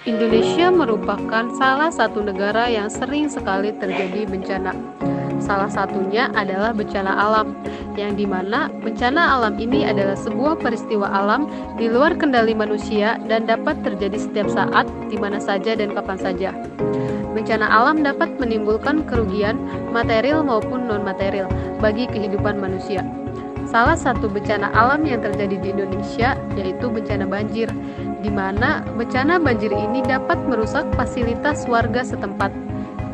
Indonesia merupakan salah satu negara yang sering sekali terjadi bencana. Salah satunya adalah bencana alam, yang dimana bencana alam ini adalah sebuah peristiwa alam di luar kendali manusia dan dapat terjadi setiap saat, di mana saja dan kapan saja. Bencana alam dapat menimbulkan kerugian material maupun non-material bagi kehidupan manusia. Salah satu bencana alam yang terjadi di Indonesia yaitu bencana banjir, di mana bencana banjir ini dapat merusak fasilitas warga setempat.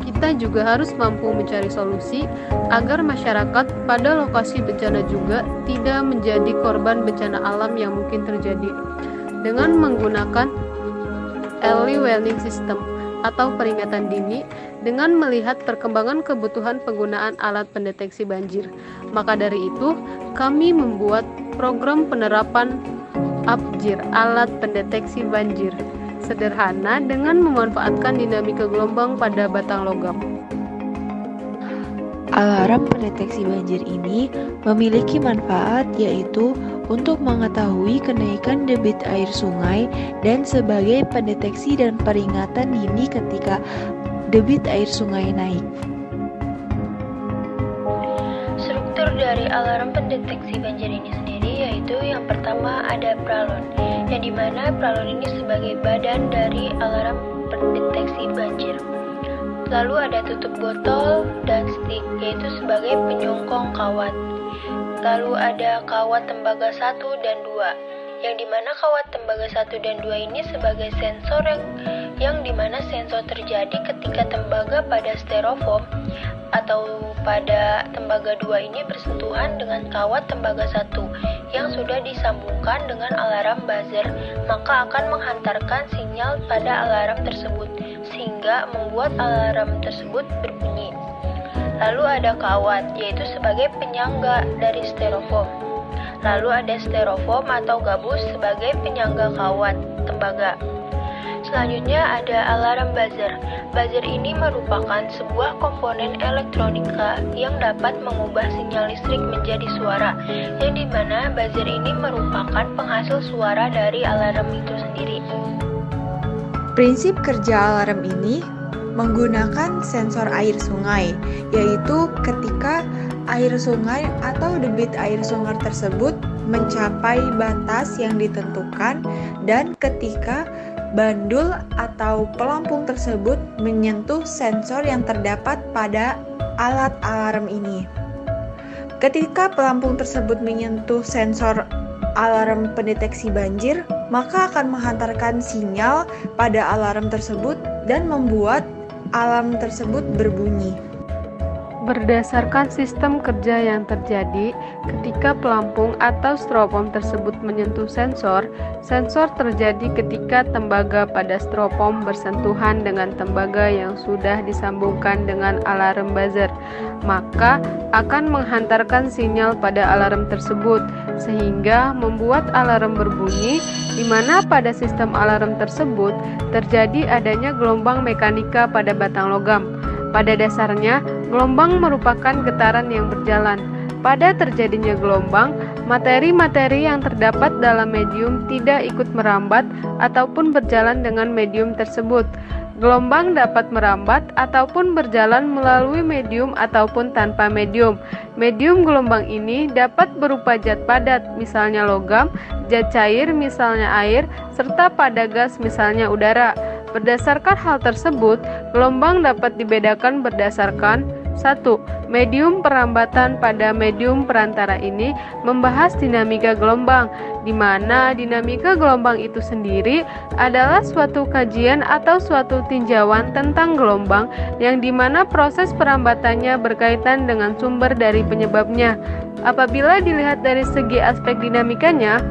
Kita juga harus mampu mencari solusi agar masyarakat pada lokasi bencana juga tidak menjadi korban bencana alam yang mungkin terjadi. Dengan menggunakan early warning system atau peringatan dini dengan melihat perkembangan kebutuhan penggunaan alat pendeteksi banjir. Maka dari itu, kami membuat program penerapan APJIR, alat pendeteksi banjir, sederhana dengan memanfaatkan dinamika gelombang pada batang logam. Alarm pendeteksi banjir ini memiliki manfaat yaitu untuk mengetahui kenaikan debit air sungai dan sebagai pendeteksi dan peringatan dini ketika debit air sungai naik. Struktur dari alarm pendeteksi banjir ini sendiri yaitu yang pertama ada pralon, yang dimana pralon ini sebagai badan dari alarm pendeteksi banjir. Lalu ada tutup botol dan stik, yaitu sebagai penyongkong kawat. Lalu ada kawat tembaga 1 dan 2, yang dimana kawat tembaga 1 dan 2 ini sebagai sensor yang dimana sensor terjadi ketika tembaga pada styrofoam atau pada tembaga 2 ini bersentuhan dengan kawat tembaga 1 yang sudah disambungkan dengan alarm buzzer, maka akan menghantarkan sinyal pada alarm tersebut sehingga membuat alarm tersebut berbunyi. Lalu ada kawat, yaitu sebagai penyangga dari styrofoam. Lalu ada styrofoam atau gabus sebagai penyangga kawat tembaga. Selanjutnya ada alarm buzzer. Buzzer ini merupakan sebuah komponen elektronika yang dapat mengubah sinyal listrik menjadi suara, yang dimana buzzer ini merupakan penghasil suara dari alarm itu sendiri. Prinsip kerja alarm ini menggunakan sensor air sungai, yaitu ketika air sungai atau debit air sungai tersebut mencapai batas yang ditentukan dan ketika bandul atau pelampung tersebut menyentuh sensor yang terdapat pada alat alarm ini. Ketika pelampung tersebut menyentuh sensor alarm pendeteksi banjir, maka akan menghantarkan sinyal pada alarm tersebut dan membuat alarm tersebut berbunyi. Berdasarkan sistem kerja yang terjadi ketika pelampung atau styrofoam tersebut menyentuh sensor, sensor terjadi ketika tembaga pada styrofoam bersentuhan dengan tembaga yang sudah disambungkan dengan alarm buzzer, maka akan menghantarkan sinyal pada alarm tersebut sehingga membuat alarm berbunyi, di mana pada sistem alarm tersebut terjadi adanya gelombang mekanika pada batang logam. Pada dasarnya, gelombang merupakan getaran yang berjalan. Pada terjadinya gelombang, materi-materi yang terdapat dalam medium tidak ikut merambat ataupun berjalan dengan medium tersebut. Gelombang dapat merambat ataupun berjalan melalui medium ataupun tanpa medium. Medium gelombang ini dapat berupa zat padat, misalnya logam, zat cair, misalnya air, serta pada gas, misalnya udara. Berdasarkan hal tersebut, gelombang dapat dibedakan berdasarkan 1. Medium perambatan pada medium perantara ini membahas dinamika gelombang, di mana dinamika gelombang itu sendiri adalah suatu kajian atau suatu tinjauan tentang gelombang yang dimana proses perambatannya berkaitan dengan sumber dari penyebabnya. Apabila dilihat dari segi aspek dinamikanya,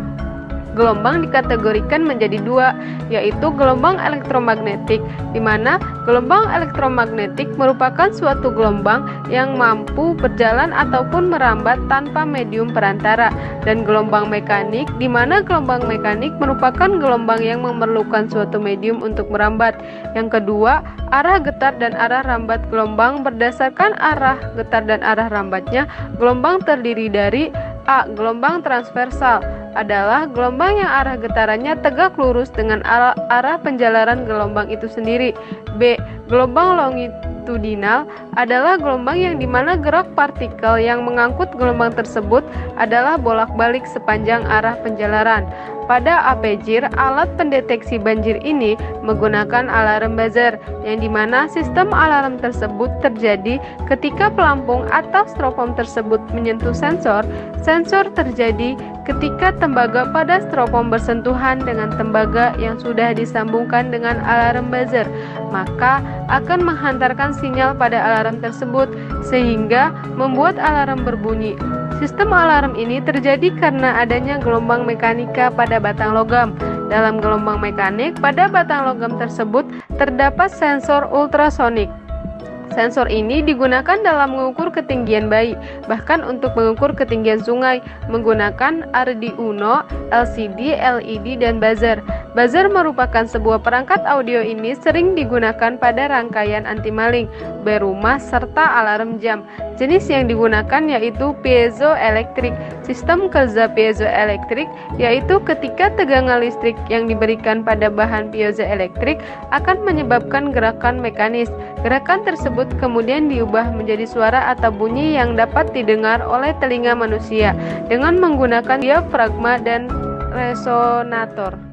gelombang dikategorikan menjadi dua, yaitu gelombang elektromagnetik, di mana gelombang elektromagnetik merupakan suatu gelombang yang mampu berjalan ataupun merambat tanpa medium perantara, dan gelombang mekanik, di mana gelombang mekanik merupakan gelombang yang memerlukan suatu medium untuk merambat. Yang kedua, arah getar dan arah rambat gelombang. Berdasarkan arah getar dan arah rambatnya, gelombang terdiri dari A. Gelombang transversal, adalah gelombang yang arah getarannya tegak lurus dengan arah penjalaran gelombang itu sendiri. B. Gelombang longitudinal adalah gelombang yang dimana gerak partikel yang mengangkut gelombang tersebut adalah bolak-balik sepanjang arah penjalaran. Pada APJIR, alat pendeteksi banjir ini menggunakan alarm buzzer, yang dimana sistem alarm tersebut terjadi ketika pelampung atau stropom tersebut menyentuh sensor. Sensor terjadi ketika tembaga pada stropom bersentuhan dengan tembaga yang sudah disambungkan dengan alarm buzzer, maka akan menghantarkan sinyal pada alarm tersebut sehingga membuat alarm berbunyi. Sistem alarm ini terjadi karena adanya gelombang mekanika pada batang logam. Dalam gelombang mekanik pada batang logam tersebut terdapat sensor ultrasonik. Sensor ini digunakan dalam mengukur ketinggian bayi, bahkan untuk mengukur ketinggian sungai menggunakan Arduino, LCD, LED, dan buzzer. Buzzer merupakan sebuah perangkat audio ini sering digunakan pada rangkaian anti maling, bel rumah, serta alarm jam. Jenis yang digunakan yaitu piezoelektrik. Sistem kerja piezoelektrik yaitu ketika tegangan listrik yang diberikan pada bahan piezoelektrik akan menyebabkan gerakan mekanis. Gerakan tersebut kemudian diubah menjadi suara atau bunyi yang dapat didengar oleh telinga manusia dengan menggunakan diafragma dan resonator.